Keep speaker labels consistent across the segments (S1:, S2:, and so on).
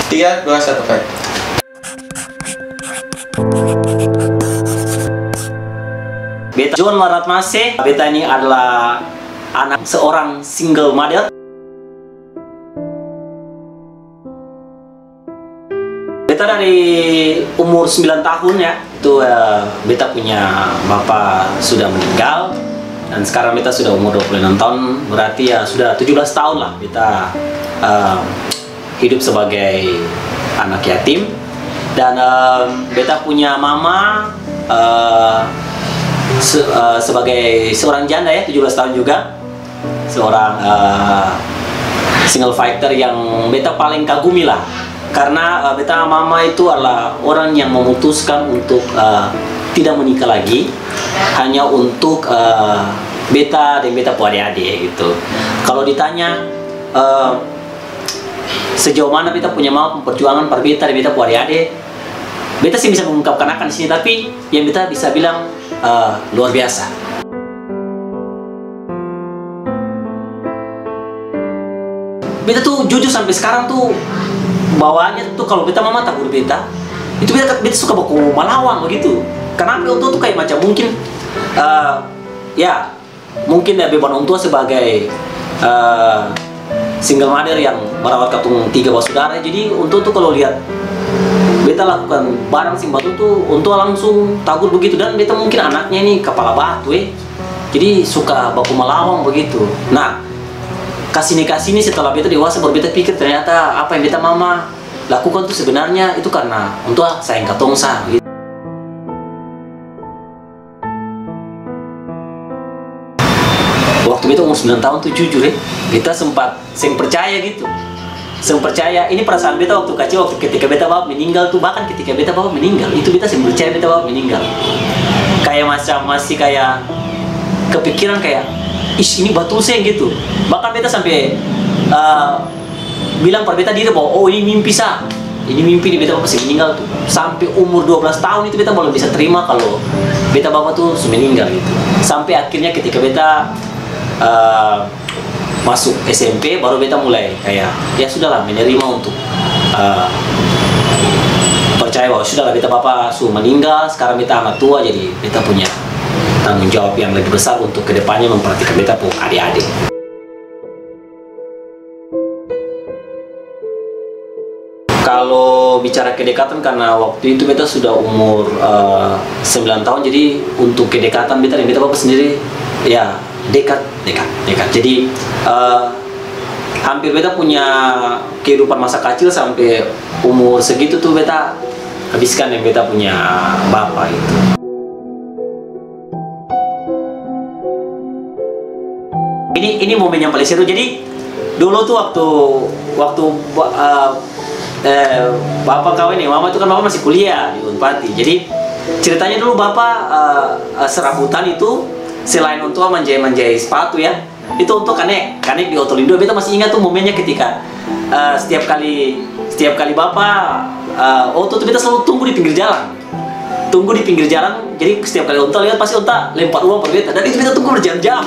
S1: 3, 2, 1, fight.
S2: Beta John Maratmase. Beta ini adalah anak seorang single mother. Beta dari umur 9 tahun ya, itu beta punya bapak sudah meninggal. Dan sekarang beta sudah umur 26 tahun, berarti ya sudah 17 tahun lah beta hidup sebagai anak yatim. Dan beta punya mama sebagai seorang janda ya, 17 tahun juga. Seorang single fighter yang beta paling kagumi lah. Karena beta mama itu adalah orang yang memutuskan untuk tidak menikah lagi, hanya untuk beta dan beta pu adik-adik gitu. Kalau ditanya sejauh mana beta punya mama memperjuangkan per beta dan beta pu adik-adik, beta sih bisa mengungkapkan akan di sini, tapi yang beta bisa bilang luar biasa. Beta tuh jujur sampai sekarang tuh bawaannya tuh kalau beta mama takut beta, itu beta suka baku malawang begitu. Kenapa untuk tuh kayak macam mungkin ya mungkin ya beban untuk sebagai single mother yang merawat katung 3 bersaudara. Jadi untuk tuh kalau lihat beta lakukan barang sing batu tuh untuk langsung takut begitu. Dan beta mungkin anaknya ini kepala batu jadi suka baku malawang begitu. Nah kasini setelah beta dewasa baru beta pikir ternyata apa yang beta mama lakukan tuh sebenarnya itu karena untuk sayang katongsa gitu. Waktu beta umur 9 tahun tuh jujur beta sempat percaya gitu. Percaya ini perasaan beta waktu kecil, waktu ketika beta bapak meninggal tuh, bahkan ketika beta bapak meninggal itu beta percaya beta bapak meninggal. Kayak macam masih kayak kepikiran kayak ini betul sih gitu. Bahkan beta sampai bilang pada beta diri bahwa oh ini mimpi sah. Ini mimpi di beta bapak masih meninggal tuh. Sampai umur 12 tahun itu beta belum bisa terima kalau beta bapak tuh sudah meninggal gitu. Sampai akhirnya ketika beta masuk SMP baru beta mulai kayak ya sudahlah menerima untuk percaya bahwa sudahlah beta bapak sudah meninggal, sekarang beta anak tua, jadi beta punya tanggung jawab yang lebih besar untuk kedepannya memperhatikan beta pu adik-adik. Kalau bicara kedekatan, karena waktu itu beta sudah umur 9 tahun, jadi untuk kedekatan beta dan beta bapak sendiri ya dekat. Jadi hampir beta punya kehidupan masa kecil sampai umur segitu tuh beta habiskan yang beta punya bapak itu. Ini momen yang paling seru. Jadi dulu tuh waktu bapak kawin nih, mama itu kan bapak masih kuliah di Unpati. Jadi ceritanya dulu bapak serabutan itu selain untuk manjai sepatu ya, itu untuk kanek di Otolindo. Beta masih ingat tuh momennya ketika setiap kali bapak tuh beta selalu tunggu di pinggir jalan. Jadi setiap kali onta lihat pasti onta lempar uang per beta, dan itu beta tunggu berjam-jam.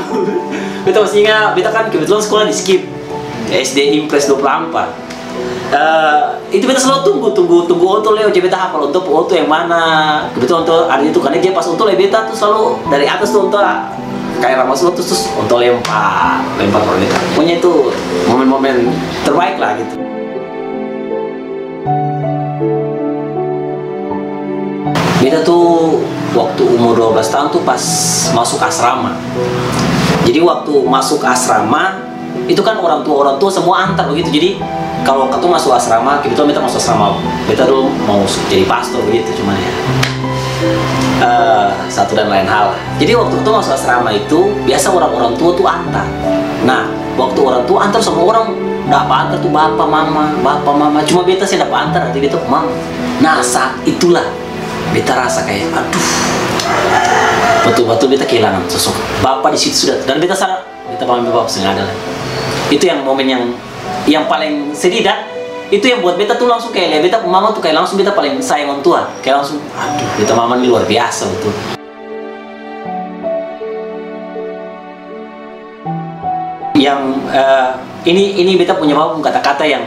S2: Beta masih ingat, beta kan kebetulan sekolah di Skip SD Impres 24. Itu beta selalu tunggu onto leo, jadi beta hafal onto yang mana. Kebetulan onto ada itu kan dia pas onto le beta tuh selalu dari atas tuh onto kayak ramas lo terus onto lempar per beta. Pokoknya itu momen-momen terbaik lah gitu. Beta tuh waktu umur 12 tahun tuh pas masuk asrama. Jadi waktu masuk asrama itu kan orang tua semua antar begitu. Jadi kalau ketemu masuk asrama, kebetulan beta masuk asrama, beta dulu mau jadi pastor begitu, cuman ya satu dan lain hal. Jadi waktu itu masuk asrama itu biasa orang tua tuh antar. Nah waktu orang tua antar, semua orang dapat antar tuh bapak mama. Cuma beta sih dapat antar, nanti beta mama. Nah saat itulah beta rasa kayak aduh, betul-betul beta kehilangan sosok bapak di situ sudah. Dan beta sadar beta mama bapak sudah ada. Itu yang momen yang paling sedih, dan itu yang buat beta tuh langsung kayak lihat beta mama tuh kayak langsung beta paling sayang orang tua, kayak langsung aduh beta mama ini luar biasa betul. Yang ini beta punya bapak kata-kata yang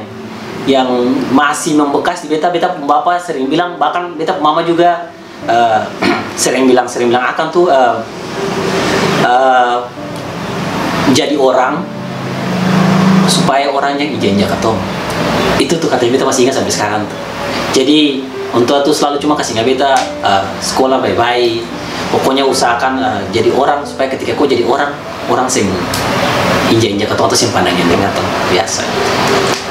S2: yang masih membekas di beta. Beta bapak sering bilang, bahkan beta mama juga sering bilang akan tuh jadi orang supaya orangnya ijenya katong. Itu tuh katanya beta masih ingat sampai sekarang tuh. Jadi untuk tuh selalu cuma kasih beta sekolah baik-baik, pokoknya usahakan jadi orang supaya ketika kau jadi orang sing ijenya katong atau sing pandangnya dengan katong biasa.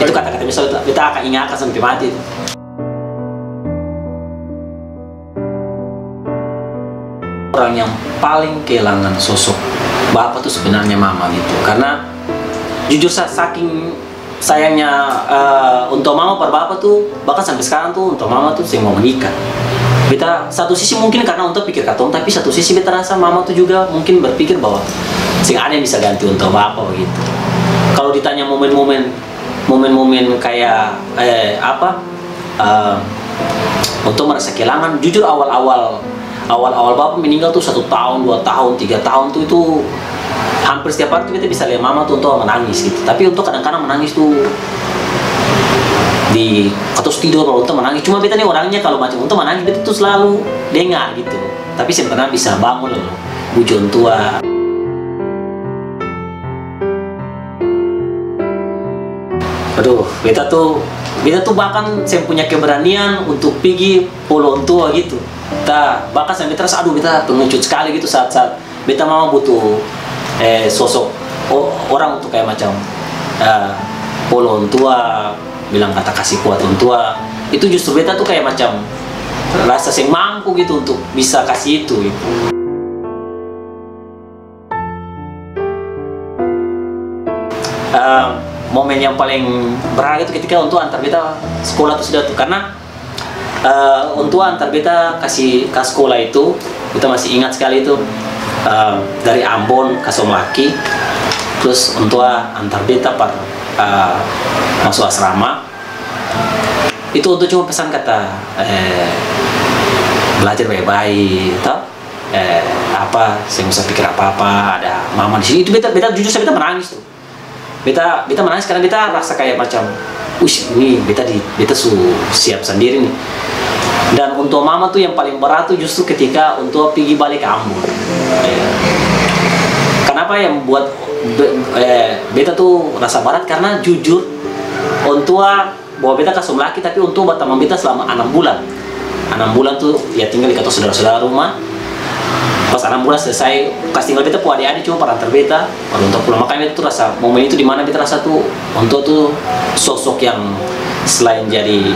S2: Itu kata-kata misalnya beta akan ingatkan sampai mati itu. Orang yang paling kehilangan sosok bapak tuh sebenarnya mama gitu, karena jujur saking sayangnya untuk mama per bapak tuh, bahkan sampai sekarang tuh untuk mama tuh sing mau menikah. Beta satu sisi mungkin karena untuk pikir katong, tapi satu sisi beta rasa mama tuh juga mungkin berpikir bahwa sing ada yang bisa ganti untuk bapak gitu. Kalau ditanya momen-momen kayak untuk merasa kehilangan, jujur awal-awal bapak meninggal tuh 1 tahun, 2 tahun, 3 tahun tuh itu hampir setiap hari tuh kita bisa lihat mama tuh untuk menangis gitu. Tapi untuk kadang-kadang menangis tuh di atau tidur kalau untuk menangis. Cuma beta nih orangnya kalau macam untuk menangis beta tuh selalu dengar gitu. Tapi sebenarnya bisa bangun loh, bujon tua. Aduh, beta tuh bahkan saya punya keberanian untuk pergi polon tua gitu. Bahkan sampai terus aduh beta pengecut sekali gitu saat beta mama butuh sosok orang untuk kayak macam polon tua, bilang kata kasih kuat orang tua. Itu justru beta tuh kayak macam rasa sing mampu gitu untuk bisa kasih itu gitu. Momen yang paling berharga itu ketika untuk antar beta sekolah tuh sudah tuh, karena untuk antar beta kasih ke sekolah itu kita masih ingat sekali itu dari Ambon ke Somlaki, terus untuk antar beta masuk asrama itu untuk cuma pesan kata belajar baik-baik, tau saya nggak usah pikir apa-apa, ada mama di sini. Itu beta jujur saya beta menangis tuh. Beta menangis karena beta rasa kayak macam ini beta siap sendiri nih. Dan untuk mama tuh yang paling berat tuh justru ketika untuk pergi balik ke Ambon. Kenapa yang buat beta tuh rasa berat? Karena jujur untuk bawa beta ke Somlaki, tapi untuk teman beta selama 6 bulan. 6 bulan tuh ya tinggal di kata saudara-saudara rumah. Pas 6 bulan selesai, pas tinggal beta pu adik-adik cuma parantar beta baru untuk pulang. Makanya beta tuh rasa momen itu dimana beta rasa tuh untuk tuh sosok yang selain jadi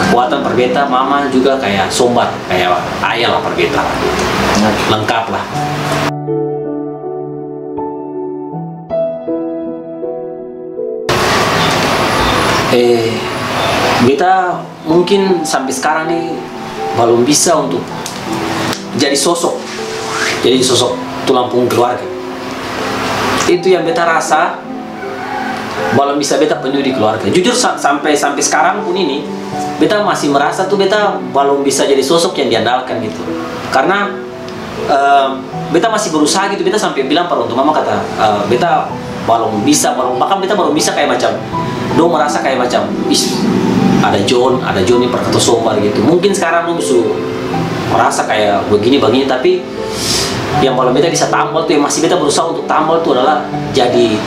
S2: kekuatan per beta, mama juga kayak sombar, kayak ayah lah per beta gitu. Lengkap lah. Beta mungkin sampai sekarang nih belum bisa untuk jadi sosok tulang punggung keluarga. Itu yang beta rasa belum bisa beta penuhi di keluarga. Jujur sampai sekarang pun ini beta masih merasa tuh beta belum bisa jadi sosok yang diandalkan gitu. Karena beta masih berusaha gitu. Beta sampai bilang pada untuk mama kata beta bahkan beta belum bisa kayak macam dong merasa kayak macam ada John nih perkata sobar gitu. Mungkin sekarang dong bisa merasa kayak begini, tapi yang kalau beta bisa tambal tuh, yang masih beta berusaha untuk tambal tuh adalah jadi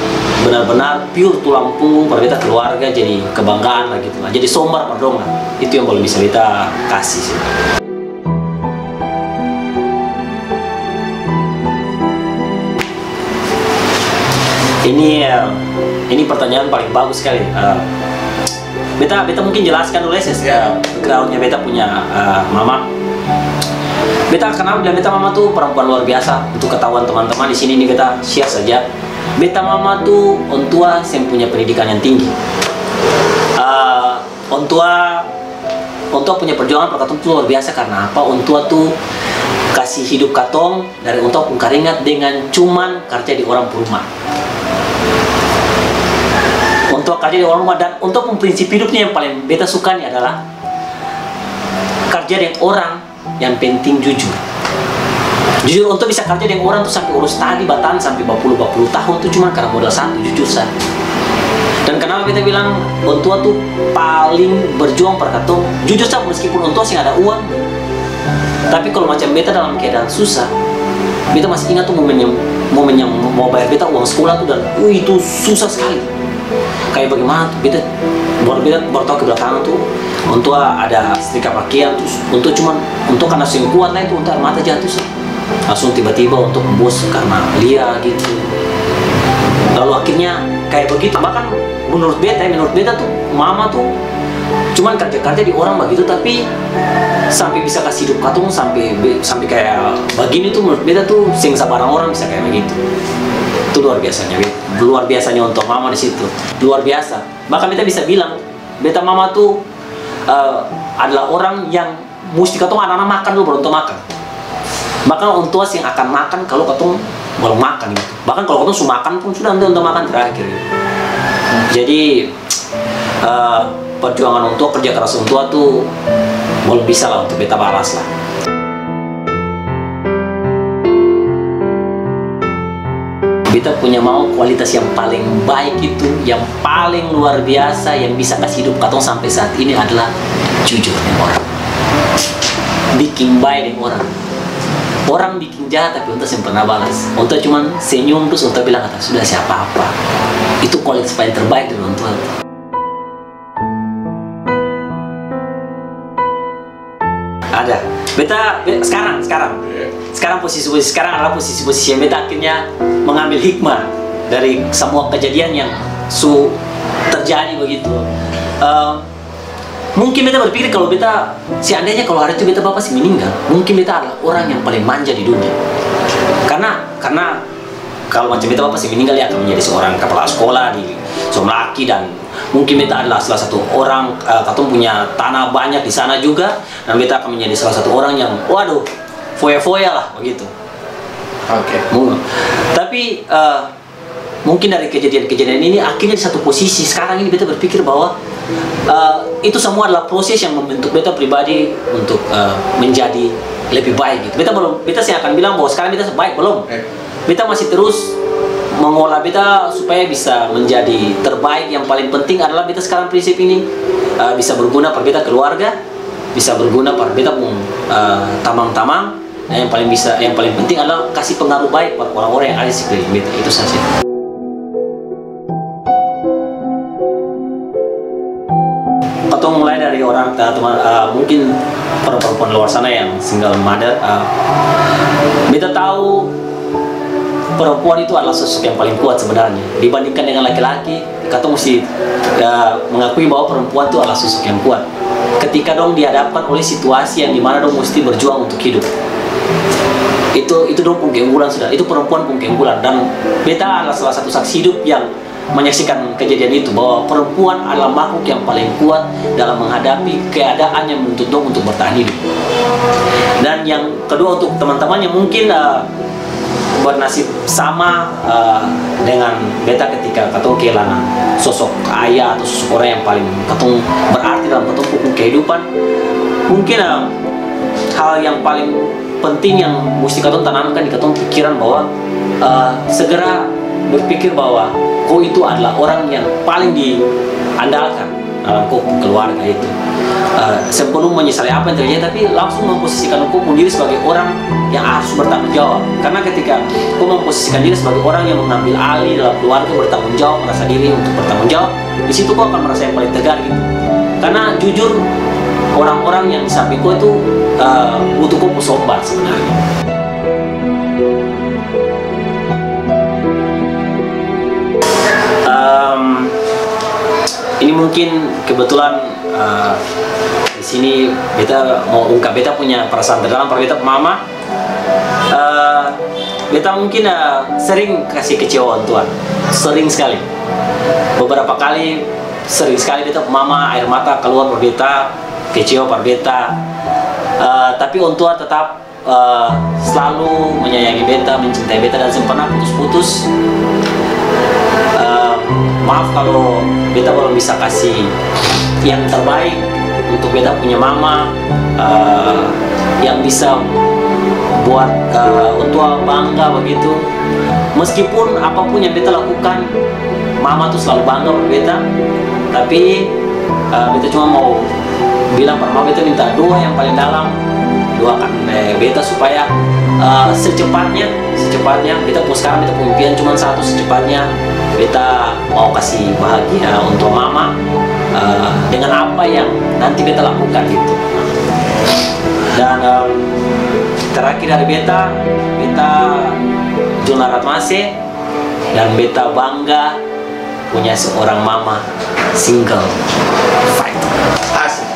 S2: benar-benar pure tulang punggung pada beta keluarga, jadi kebanggaan lah gitu lah, jadi sombar pardon lah. Itu yang belum bisa beta kasih sih. Ini pertanyaan paling bagus sekali. Beta mungkin jelaskan dulu ya backgroundnya beta punya mama. Beta kenal dan beta mama tuh perempuan luar biasa. Untuk ketahuan teman-teman di sini nih beta share saja. Beta mama tuh ontua yang punya pendidikan yang tinggi. Ontua punya perjuangan per katong tuh luar biasa. Karena apa? Ontua tuh kasih hidup katong dari untuk keringat dengan cuman kerja di orang rumah. Untuk kerja di orang rumah, dan untuk prinsip hidupnya yang paling beta suka nih adalah kerja dengan orang yang penting jujur untuk bisa kerja dengan orang tuh sampai urus tadi batan sampai 20 tahun tuh cuma karena modal satu, jujur saja. Dan kenapa kita bilang orang tua tuh paling berjuang per katong? Jujur saja, meskipun orang tua sih ada uang, tapi kalau macam beta dalam keadaan susah, beta masih ingat tuh momen yang mau bayar beta uang sekolah tuh, dan itu susah sekali. Kayak bagaimana tuh beta baru tahu ke belakangan tuh orang tua ada setrika pakaian, terus untuk cuman untuk karena sing kuat lah itu untuk air mata jatuh sih. Langsung tiba-tiba untuk bos karena lia gitu. Lalu akhirnya kayak begitu. Bahkan menurut beta tuh mama tuh cuman kerja di orang begitu, tapi sampai bisa kasih hidup katong sampai kayak begini tuh menurut beta tuh sing sabarang orang bisa kayak begitu. Itu luar biasanya untuk mama di situ, luar biasa. Bahkan beta bisa bilang beta mama tuh adalah orang yang mesti katong anak-anak makan dulu baru untuk makan. Bahkan orang tua yang akan makan kalau katong belum makan gitu. Bahkan kalau katong sudah makan pun sudah untuk makan terakhir gitu. Jadi perjuangan orang tua, kerja keras orang tua tuh belum bisa lah untuk beta balas lah. Beta punya mau kualitas yang paling baik itu, yang paling luar biasa, yang bisa kasih hidup katong sampai saat ini adalah jujur dengan orang, bikin baik dengan orang. Orang bikin jahat tapi untuk yang pernah balas, untuk cuman senyum terus untuk bilang kata sudah siapa apa. Itu kualitas paling terbaik dari orang tua. Ada. Beta sekarang posisi sekarang adalah posisi yang beta akhirnya mengambil hikmah dari semua kejadian yang terjadi begitu. Mungkin beta berpikir kalau beta seandainya kalau hari itu beta bapak sih meninggal, mungkin beta adalah orang yang paling manja di dunia. Karena kalau macam beta bapak sih meninggal, ya akan menjadi seorang kepala sekolah di Somlaki, dan mungkin beta adalah salah satu orang, katong punya tanah banyak di sana juga, dan beta akan menjadi salah satu orang yang waduh foya-foya lah begitu.
S1: Oke.
S2: Tapi mungkin dari kejadian ini akhirnya di satu posisi sekarang ini beta berpikir bahwa itu semua adalah proses yang membentuk beta pribadi untuk menjadi lebih baik gitu. Beta sih akan bilang bahwa sekarang beta baik belum. Beta masih terus mengolah beta supaya bisa menjadi terbaik. Yang paling penting adalah beta sekarang prinsip ini bisa berguna per beta keluarga, bisa berguna per beta pun tamang-tamang. Nah, yang paling penting adalah kasih pengaruh baik pada orang-orang yang ada di sekeliling beta. Itu saja. Atau mulai dari orang teman mungkin perempuan luar sana yang single mother, beta tahu perempuan itu adalah sosok yang paling kuat sebenarnya dibandingkan dengan laki-laki. Kita mesti mengakui bahwa perempuan itu adalah sosok yang kuat ketika dong dihadapkan oleh situasi yang dimana dong mesti berjuang untuk hidup. Itu dong pun keunggulan sudah, itu perempuan pun keunggulan. Dan beta adalah salah satu saksi hidup yang menyaksikan kejadian itu, bahwa perempuan adalah makhluk yang paling kuat dalam menghadapi keadaan yang menuntut dong untuk bertahan hidup. Dan yang kedua, untuk teman-teman yang mungkin bernasib sama dengan beta ketika katong kehilangan sosok ayah atau sosok orang yang paling katong berarti dalam katong kehidupan, mungkin hal yang paling penting yang mesti katong tanamkan di katong pikiran bahwa segera berpikir bahwa kau itu adalah orang yang paling diandalkan dalam kau keluarga itu. Sebelum menyesali apa yang terjadi, tapi langsung memposisikan kau sendiri sebagai orang yang harus bertanggung jawab. Karena ketika kau memposisikan diri sebagai orang yang mengambil alih dalam keluarga, bertanggung jawab, merasa diri untuk bertanggung jawab, di situ kau akan merasa yang paling tegar gitu. Karena jujur orang-orang yang di samping kau itu butuh kau pesombar sebenarnya. Ini mungkin kebetulan di sini beta mau ungkap beta punya perasaan terdalam pada beta mama. Beta mungkin sering kasih kecewa Tuhan, sering sekali. Beberapa kali, sering sekali beta mama air mata keluar pada beta, kecewa pada beta. Tapi orang tua tetap selalu menyayangi beta, mencintai beta, dan sempurna putus-putus. Maaf kalau beta belum bisa kasih yang terbaik untuk beta punya mama, yang bisa buat orang tua bangga begitu. Meskipun apapun yang beta lakukan, mama tuh selalu bangga sama beta. Tapi beta cuma mau bilang pada mama, beta minta doa yang paling dalam, doakan beta supaya secepatnya beta pun sekarang beta punya impian cuma satu, secepatnya beta mau kasih bahagia untuk mama dengan apa yang nanti beta lakukan gitu. Dan terakhir dari beta Juna Ratmase, dan beta bangga punya seorang mama single fighter. Asik.